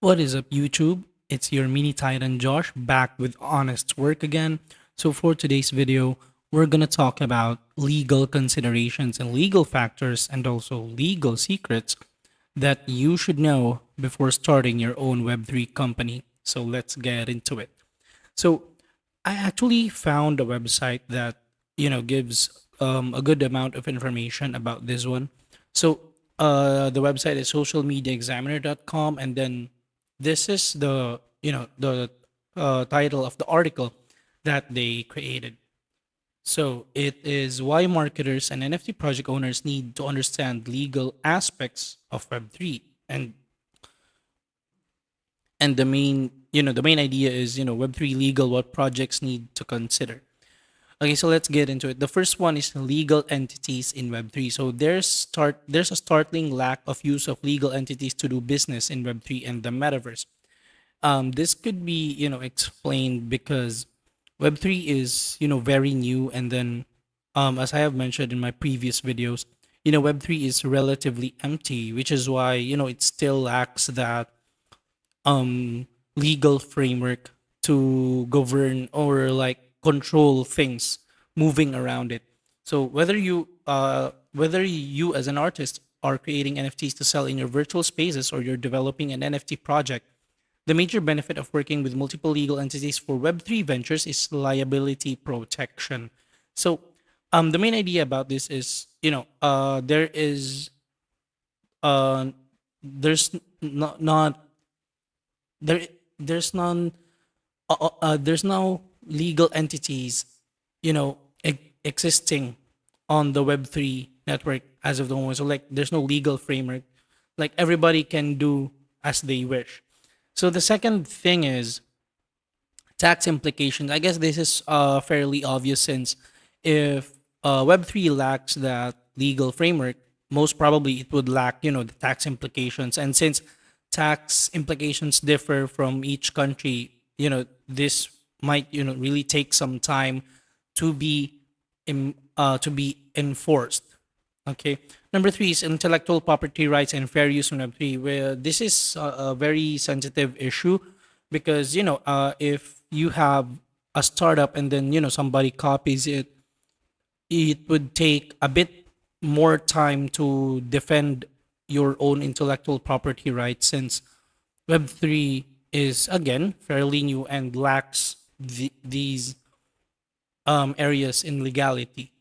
What is up, YouTube? It's your mini titan Josh back with honest work again. So, for today's video, we're going to talk about legal considerations and legal factors and also legal secrets that you should know before starting your own Web3 company. So, let's get into it. So, I actually found a website that gives a good amount of information about this one. So the website is socialmediaexaminer.com, and then this is the title of the article that they created. So it is why marketers and NFT project owners need to understand legal aspects of Web3, and the main idea is Web3 legal, what projects need to consider. Okay, so let's get into it. The first one is legal entities in Web3. So there's a startling lack of use of legal entities to do business in Web3 and the metaverse. This could be explained because Web3 is very new, and then as I have mentioned in my previous videos, Web3 is relatively empty, which is why it still lacks that legal framework to govern or like control things moving around it. So whether you as an artist are creating NFTs to sell in your virtual spaces or you're developing an NFT project, the major benefit of working with multiple legal entities for Web3 ventures is liability protection. So the main idea about this is uh there's not there there's none there's no legal entities existing on the Web3 network as of the moment. So like there's no legal framework, like everybody can do as they wish. So the second thing is tax implications. I guess this is fairly obvious, since if Web3 lacks that legal framework, most probably it would lack, the tax implications. And since tax implications differ from each country, this might, really take some time to be enforced. Okay. Number three is intellectual property rights and fair use on Web3, where this is a very sensitive issue because, if you have a startup and then, somebody copies it, it would take a bit more time to defend your own intellectual property rights, since Web3 is, again, fairly new and lacks these areas in legality.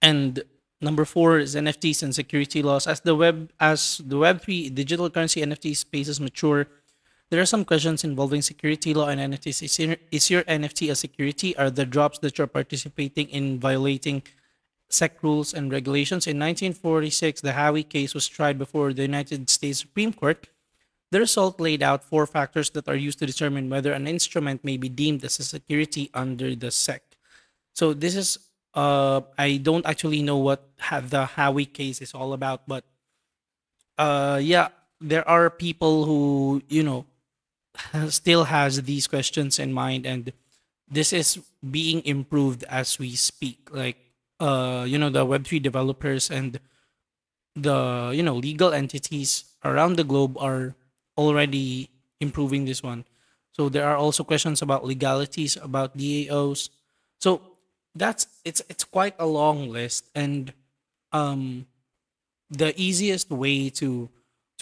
And number four is NFTs and security laws. As the Web3 digital currency NFT spaces mature, there are some questions involving security law and NFTs. Is your NFT a security? Are the drops that you're participating in violating SEC rules and regulations? In 1946, the Howey case was tried before the United States Supreme Court. The result laid out four factors that are used to determine whether an instrument may be deemed as a security under the SEC. So this is I don't actually know what the Howie case is all about, but yeah, there are people who still has these questions in mind, and this is being improved as we speak. Like the Web3 developers and the legal entities around the globe are already improving this one. So there are also questions about legalities, about DAOs. So it's quite a long list, and um the easiest way to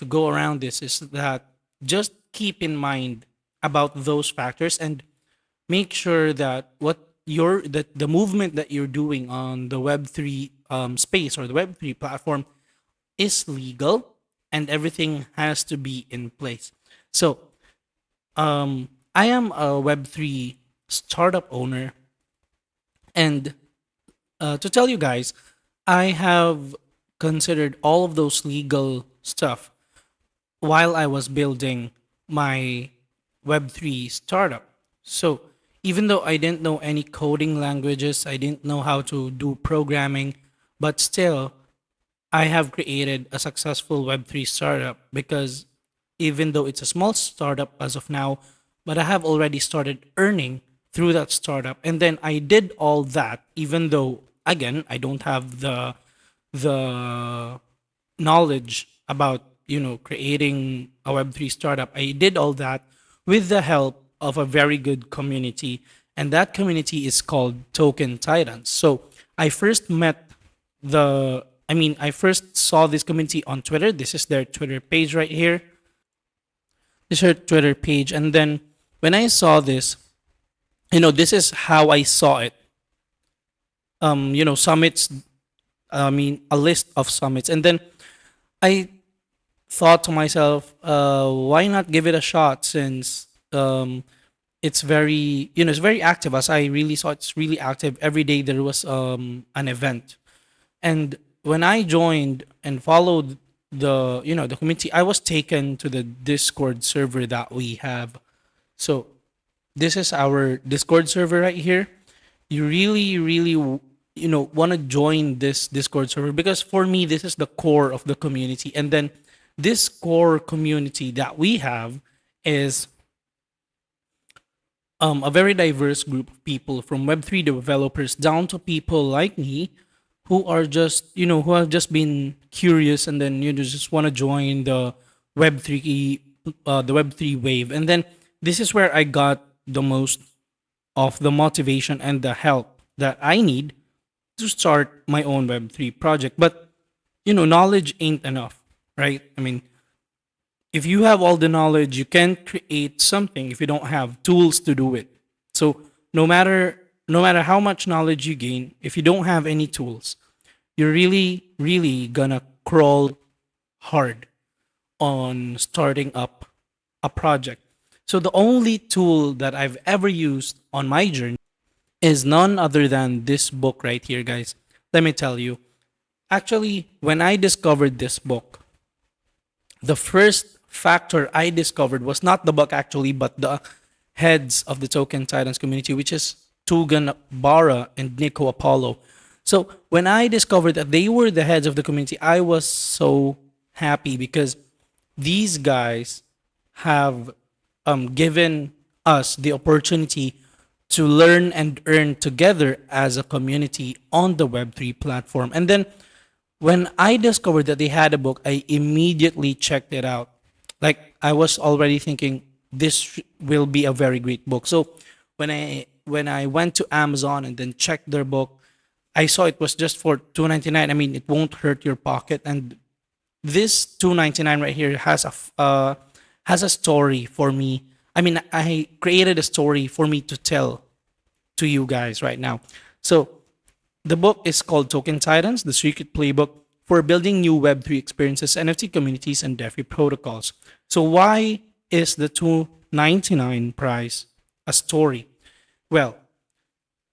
go around this is that just keep in mind about those factors and make sure that the movement that you're doing on the Web3 space or the Web3 platform is legal, and everything has to be in place. So I am a Web3 startup owner, and to tell you guys, I have considered all of those legal stuff while I was building my Web3 startup. So even though I didn't know any coding languages, I didn't know how to do programming, but still, I have created a successful Web3 startup because even though it's a small startup as of now, but I have already started earning through that startup. And then I did all that, even though, again, I don't have the knowledge about creating a Web3 startup, I did all that with the help of a very good community. And that community is called Token Titans. So I first met I first saw this community on Twitter. This is their Twitter page right here. This is their Twitter page. And then when I saw this, this is how I saw it. Summits, a list of summits. And then I thought to myself, why not give it a shot since it's very active. As I really saw, it's really active. Every day there was an event. And when I joined and followed the community, I was taken to the Discord server that we have. So this is our Discord server right here. You really, really, want to join this Discord server because for me, this is the core of the community. And then this core community that we have is a very diverse group of people from Web3 developers down to people like me who are just, who have just been curious and then, just want to join Web3, the Web3 wave. And then this is where I got the most of the motivation and the help that I need to start my own Web3 project. But, knowledge ain't enough, right? I mean, if you have all the knowledge, you can't create something if you don't have tools to do it. So no matter how much knowledge you gain, if you don't have any tools, you're really, really gonna crawl hard on starting up a project. So the only tool that I've ever used on my journey is none other than this book right here, guys. Let me tell you. Actually, when I discovered this book, the first factor I discovered was not the book actually, but the heads of the Token Titans community, which is Tugan Bara and Nico Apollo. So when I discovered that they were the heads of the community, I was so happy because these guys have given us the opportunity to learn and earn together as a community on the Web3 platform. And then when I discovered that they had a book, I immediately checked it out. Like I was already thinking this will be a very great book. So when I went to Amazon and then checked their book, I saw it was just for 2.99. I mean, it won't hurt your pocket. And this 2.99 right here has a story for me. I mean, I created a story for me to tell to you guys right now. So the book is called Token Titans, the Secret Playbook for Building New Web3 Experiences, NFT Communities, and DeFi Protocols. So why is the 2.99 price a story? Well,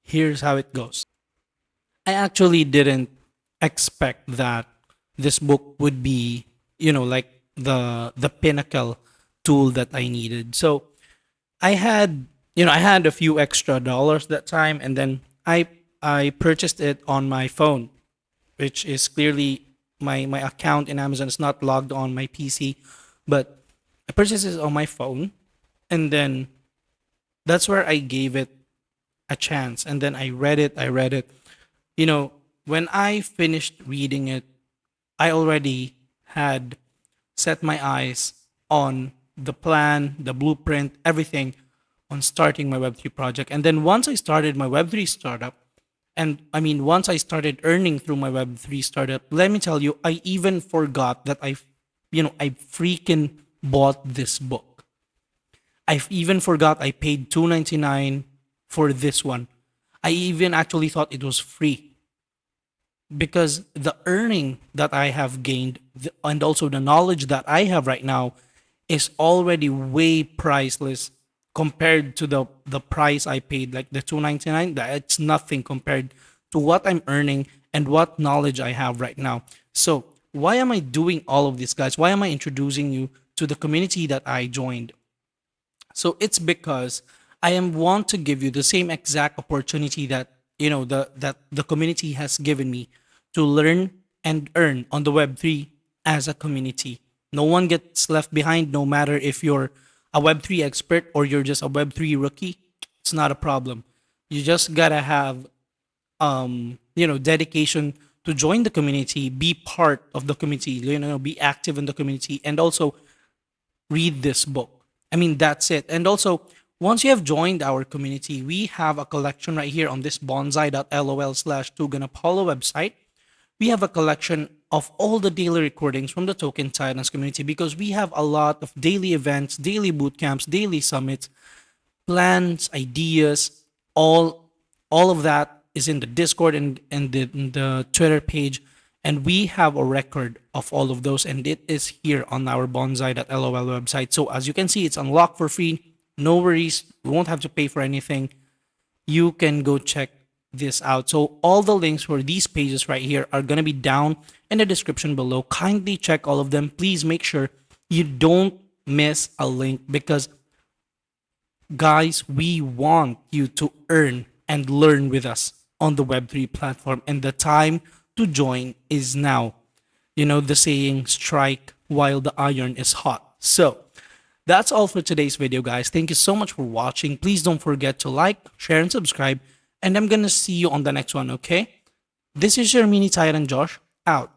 here's how it goes. I actually didn't expect that this book would be, like the pinnacle tool that I needed. So I had a few extra dollars that time, and then I purchased it on my phone, which is clearly my account in Amazon is not logged on my PC, but I purchased it on my phone, and then that's where I gave it a chance, and then I read it. When I finished reading it, I already had set my eyes on the plan, the blueprint, everything on starting my Web3 project. And then once I started my Web3 startup, and I mean, once I started earning through my Web3 startup, let me tell you, I even forgot that I freaking bought this book. I even forgot I paid 2.99 for this one. I even actually thought it was free because the earning that I have gained and also the knowledge that I have right now is already way priceless compared to the price I paid, like the 2.99. That it's nothing compared to what I'm earning and what knowledge I have right now. So why am I doing all of this, guys? Why am I introducing you to the community that I joined? So it's because I am want to give you the same exact opportunity that that the community has given me to learn and earn on the Web3 as a community. No one gets left behind, no matter if you're a Web3 expert or you're just a Web3 rookie. It's not a problem. You just gotta have dedication to join the community, be part of the community, be active in the community, and also read this book. I mean, that's it. And also, once you have joined our community, we have a collection right here on this bonsai.lol/2ganapolo website. We have a collection of all the daily recordings from the Token Titans community, because we have a lot of daily events, daily boot camps, daily summits, plans, ideas, all of that is in the Discord and the Twitter page. And we have a record of all of those, and it is here on our bonsai.lol website. So as you can see, it's unlocked for free. No worries, you won't have to pay for anything. You can go check this out. So all the links for these pages right here are going to be down in the description below. Kindly check all of them. Please make sure you don't miss a link, because guys, we want you to earn and learn with us on the Web3 platform, and the time to join is now. You know the saying, strike while the iron is hot. So that's all for today's video, guys. Thank you so much for watching. Please don't forget to like, share, and subscribe. And I'm gonna see you on the next one, okay? This is your mini Titan Josh, out.